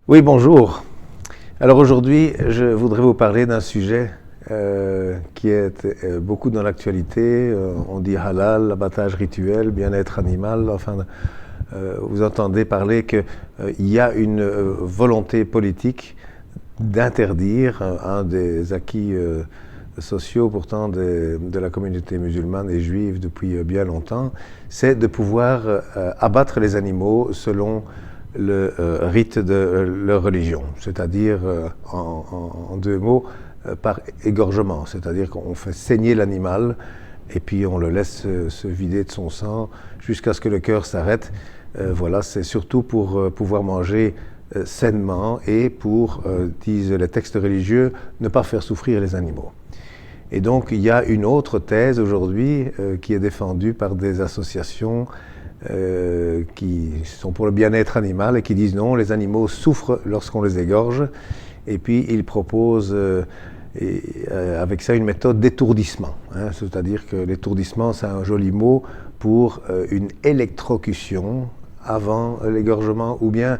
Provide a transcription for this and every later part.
Oui, bonjour. Alors aujourd'hui, je voudrais vous parler d'un sujet qui est beaucoup dans l'actualité. On dit halal, l'abattage rituel, bien-être animal. Enfin, vous entendez parler qu'il y a une volonté politique d'interdire un des acquis sociaux pourtant de la communauté musulmane et juive depuis bien longtemps, c'est de pouvoir abattre les animaux selon le rite de leur religion, c'est-à-dire en deux mots, par égorgement, c'est-à-dire qu'on fait saigner l'animal et puis on le laisse se vider de son sang jusqu'à ce que le cœur s'arrête. Voilà, c'est surtout pour pouvoir manger sainement et pour, disent les textes religieux, ne pas faire souffrir les animaux. Et donc il y a une autre thèse aujourd'hui qui est défendue par des associations qui sont pour le bien-être animal et qui disent non, les animaux souffrent lorsqu'on les égorge. Et puis ils proposent avec ça une méthode d'étourdissement. C'est-à-dire que l'étourdissement, c'est un joli mot pour une électrocution avant l'égorgement ou bien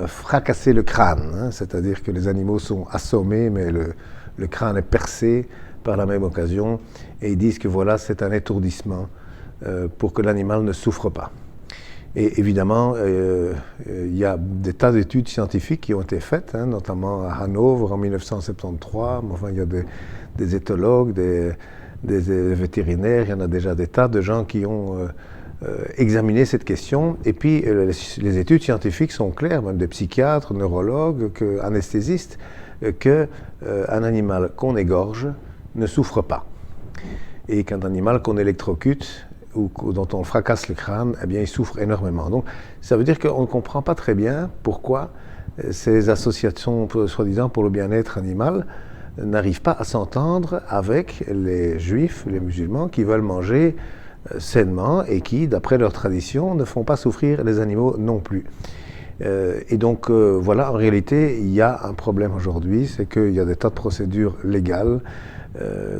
fracasser le crâne. C'est-à-dire que les animaux sont assommés, mais le crâne est percé par la même occasion. Et ils disent que voilà, c'est un étourdissement pour que l'animal ne souffre pas. Et évidemment, il y a des tas d'études scientifiques qui ont été faites, notamment à Hanovre en 1973. Enfin, il y a des éthologues, des vétérinaires, il y en a déjà des tas de gens qui ont examiné cette question. Et puis, les études scientifiques sont claires, même des psychiatres, neurologues, anesthésistes, qu'un animal qu'on égorge ne souffre pas. Et qu'un animal qu'on électrocute ou dont on fracasse le crâne, eh bien, il souffre énormément. Donc, ça veut dire qu'on ne comprend pas très bien pourquoi ces associations, soi-disant pour le bien-être animal, n'arrivent pas à s'entendre avec les juifs, les musulmans, qui veulent manger sainement et qui, d'après leur tradition, ne font pas souffrir les animaux non plus. Et donc, voilà, en réalité, il y a un problème aujourd'hui, c'est qu'il y a des tas de procédures légales,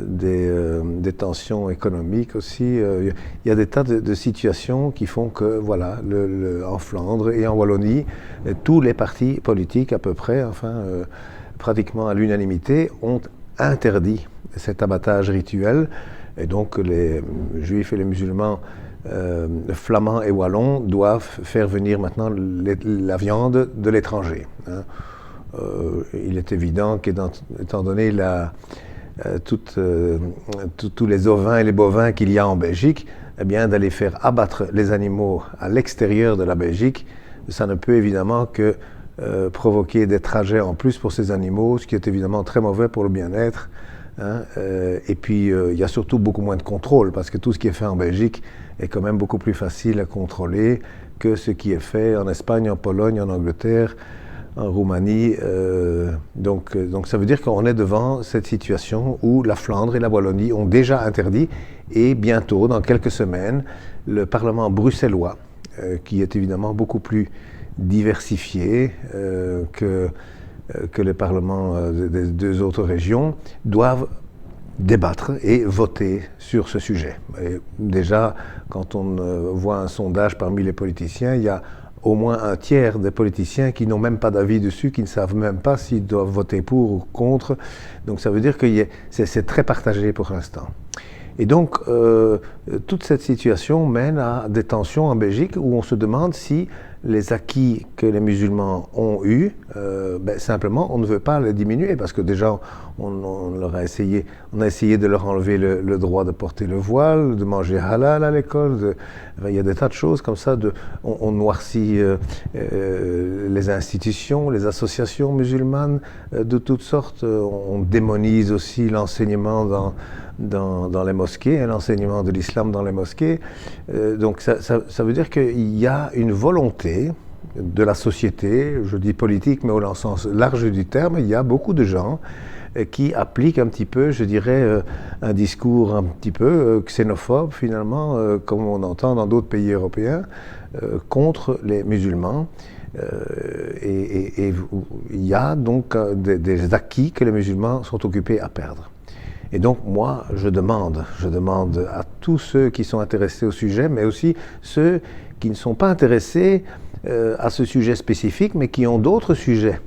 des tensions économiques aussi. Il y a des tas de situations qui font que, voilà, en Flandre et en Wallonie, tous les partis politiques à peu près, pratiquement à l'unanimité, ont interdit cet abattage rituel. Et donc les juifs et les musulmans flamands et wallons doivent faire venir maintenant la viande de l'étranger. Il est évident qu'étant donné tous les ovins et les bovins qu'il y a en Belgique, eh bien, d'aller faire abattre les animaux à l'extérieur de la Belgique, ça ne peut évidemment que provoquer des trajets en plus pour ces animaux, ce qui est évidemment très mauvais pour le bien-être. Et puis, il y a surtout beaucoup moins de contrôle, parce que tout ce qui est fait en Belgique est quand même beaucoup plus facile à contrôler que ce qui est fait en Espagne, en Pologne, en Angleterre, en Roumanie. Donc ça veut dire qu'on est devant cette situation où la Flandre et la Wallonie ont déjà interdit, et bientôt, dans quelques semaines, le Parlement bruxellois, qui est évidemment beaucoup plus diversifié que les parlements des deux autres régions, doivent débattre et voter sur ce sujet. Et déjà, quand on voit un sondage parmi les politiciens, il y a au moins un tiers des politiciens qui n'ont même pas d'avis dessus, qui ne savent même pas s'ils doivent voter pour ou contre. Donc ça veut dire que c'est très partagé pour l'instant. Et donc, toute cette situation mène à des tensions en Belgique où on se demande si les acquis que les musulmans ont eus, simplement, on ne veut pas les diminuer, parce que déjà, on a essayé de leur enlever le droit de porter le voile, de manger halal à l'école. Il y a des tas de choses comme ça. On noircit les institutions, les associations musulmanes de toutes sortes. On démonise aussi l'enseignement dans les mosquées, l'enseignement de l'islam dans les mosquées. Donc ça veut dire qu'il y a une volonté de la société, je dis politique, mais au sens large du terme. Il y a beaucoup de gens qui appliquent un petit peu, je dirais, un discours un petit peu xénophobe finalement, comme on entend dans d'autres pays européens, contre les musulmans. Et il y a donc des acquis que les musulmans sont occupés à perdre. Et donc moi, je demande à tous ceux qui sont intéressés au sujet, mais aussi ceux qui ne sont pas intéressés, à ce sujet spécifique, mais qui ont d'autres sujets.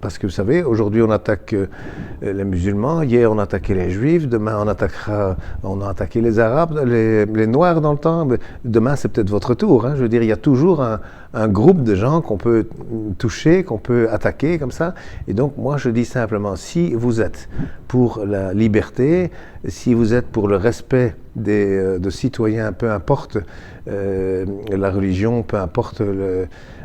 Parce que vous savez, aujourd'hui on attaque les musulmans, hier on attaquait les juifs, demain on a attaqué les arabes, les noirs dans le temps, demain c'est peut-être votre tour. Hein. Je veux dire, il y a toujours un groupe de gens qu'on peut toucher, qu'on peut attaquer comme ça. Et donc moi je dis simplement, si vous êtes pour la liberté, si vous êtes pour le respect de citoyens, peu importe la religion, peu importe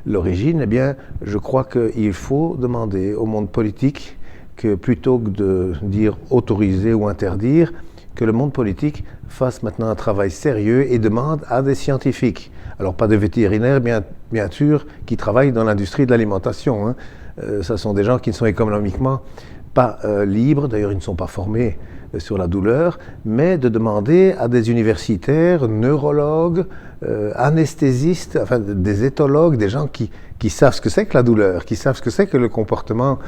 l'origine, eh bien, je crois qu'il faut demander au monde politique que plutôt que de dire autoriser ou interdire, que le monde politique fasse maintenant un travail sérieux et demande à des scientifiques, alors pas de vétérinaires bien sûr, qui travaillent dans l'industrie de l'alimentation. Hein. Ce sont des gens qui ne sont économiquement pas libres, d'ailleurs ils ne sont pas formés sur la douleur, mais de demander à des universitaires, neurologues, anesthésistes, enfin des éthologues, des gens qui savent ce que c'est que la douleur, qui savent ce que c'est que le comportement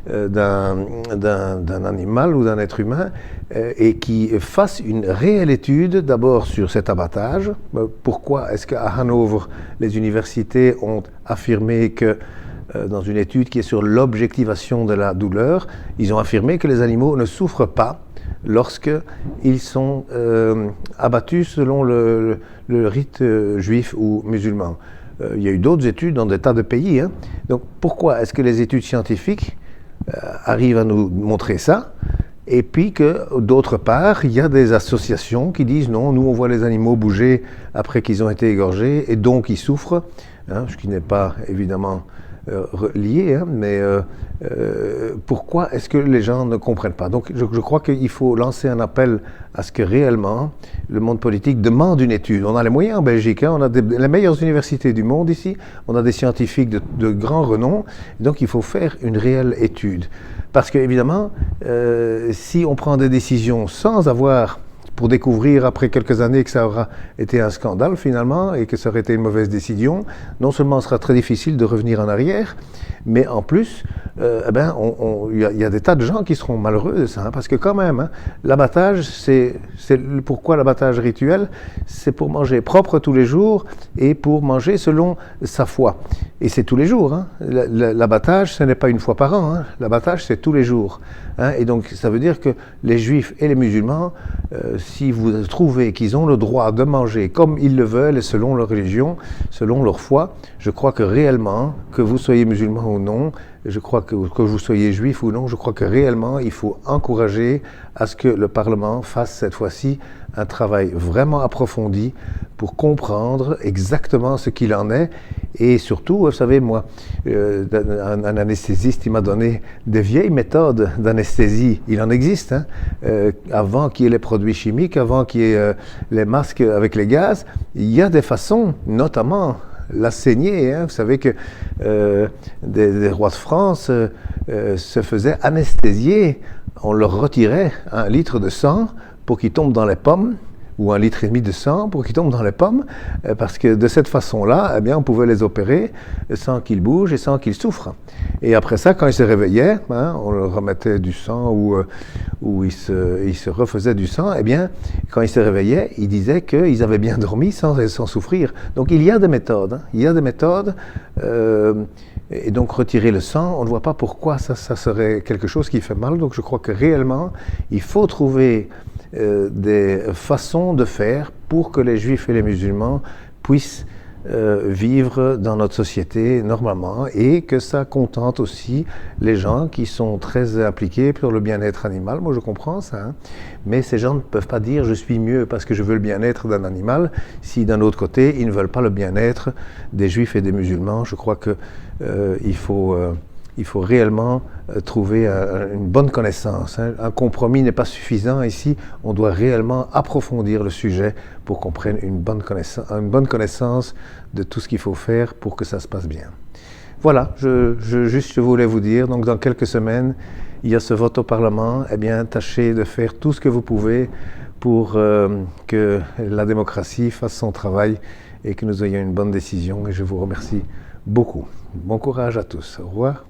d'un animal ou d'un être humain, et qui fassent une réelle étude d'abord sur cet abattage. Pourquoi est-ce qu'à Hanovre, les universités ont affirmé que dans une étude qui est sur l'objectivation de la douleur, ils ont affirmé que les animaux ne souffrent pas lorsqu'ils sont abattus selon le rite juif ou musulman. Il y a eu d'autres études dans des tas de pays. Hein. Donc pourquoi est-ce que les études scientifiques arrivent à nous montrer ça? Et puis que d'autre part, il y a des associations qui disent non, nous on voit les animaux bouger après qu'ils ont été égorgés et donc ils souffrent, hein, ce qui n'est pas évidemment lié, hein, mais pourquoi est-ce que les gens ne comprennent pas? Donc je crois qu'il faut lancer un appel à ce que réellement le monde politique demande une étude. On a les moyens en Belgique, hein, on a les meilleures universités du monde ici, on a des scientifiques de grand renom, donc il faut faire une réelle étude. Parce qu'évidemment, si on prend des décisions sans avoir, pour découvrir après quelques années que ça aura été un scandale finalement et que ça aurait été une mauvaise décision, non seulement ce sera très difficile de revenir en arrière, mais en plus, il y a des tas de gens qui seront malheureux de ça, hein, parce que quand même, hein, l'abattage, pourquoi l'abattage rituel? C'est pour manger propre tous les jours et pour manger selon sa foi. Et c'est tous les jours. Hein. L'abattage, ce n'est pas une fois par an. Hein. L'abattage, c'est tous les jours. Hein. Et donc, ça veut dire que les juifs et les musulmans, si vous trouvez qu'ils ont le droit de manger comme ils le veulent et selon leur religion, selon leur foi, je crois que réellement, que vous soyez musulman ou non, je crois que vous soyez juif ou non, je crois que réellement, il faut encourager à ce que le Parlement fasse cette fois-ci un travail vraiment approfondi pour comprendre exactement ce qu'il en est. Et surtout, vous savez, moi, un anesthésiste, il m'a donné des vieilles méthodes d'anesthésie. Il en existe, hein, avant qu'il y ait les produits chimiques, avant qu'il y ait les masques avec les gaz. Il y a des façons, notamment la saignée. Hein. Vous savez que des rois de France se faisaient anesthésier. On leur retirait 1 litre de sang pour qu'ils tombent dans les pommes, ou 1,5 litre de sang pour qu'ils tombent dans les pommes, parce que de cette façon-là, eh bien, on pouvait les opérer sans qu'ils bougent et sans qu'ils souffrent. Et après ça, quand ils se réveillaient, hein, on leur remettait du sang ou ils se refaisaient du sang. Eh bien, quand ils se réveillaient, ils disaient qu'ils avaient bien dormi sans souffrir. Donc il y a des méthodes. Hein, il y a des méthodes. Et donc retirer le sang, on ne voit pas pourquoi ça serait quelque chose qui fait mal. Donc je crois que réellement, il faut trouver des façons de faire pour que les juifs et les musulmans puissent vivre dans notre société normalement et que ça contente aussi les gens qui sont très impliqués pour le bien-être animal. Moi je comprends ça, hein. Mais ces gens ne peuvent pas dire je suis mieux parce que je veux le bien-être d'un animal si d'un autre côté ils ne veulent pas le bien-être des juifs et des musulmans. Je crois que il faut réellement trouver une bonne connaissance. Hein. Un compromis n'est pas suffisant ici. On doit réellement approfondir le sujet pour qu'on prenne une bonne connaissance de tout ce qu'il faut faire pour que ça se passe bien. Voilà, je voulais vous dire, donc dans quelques semaines, il y a ce vote au Parlement. Eh bien, tâchez de faire tout ce que vous pouvez pour que la démocratie fasse son travail et que nous ayons une bonne décision. Et je vous remercie beaucoup. Bon courage à tous. Au revoir.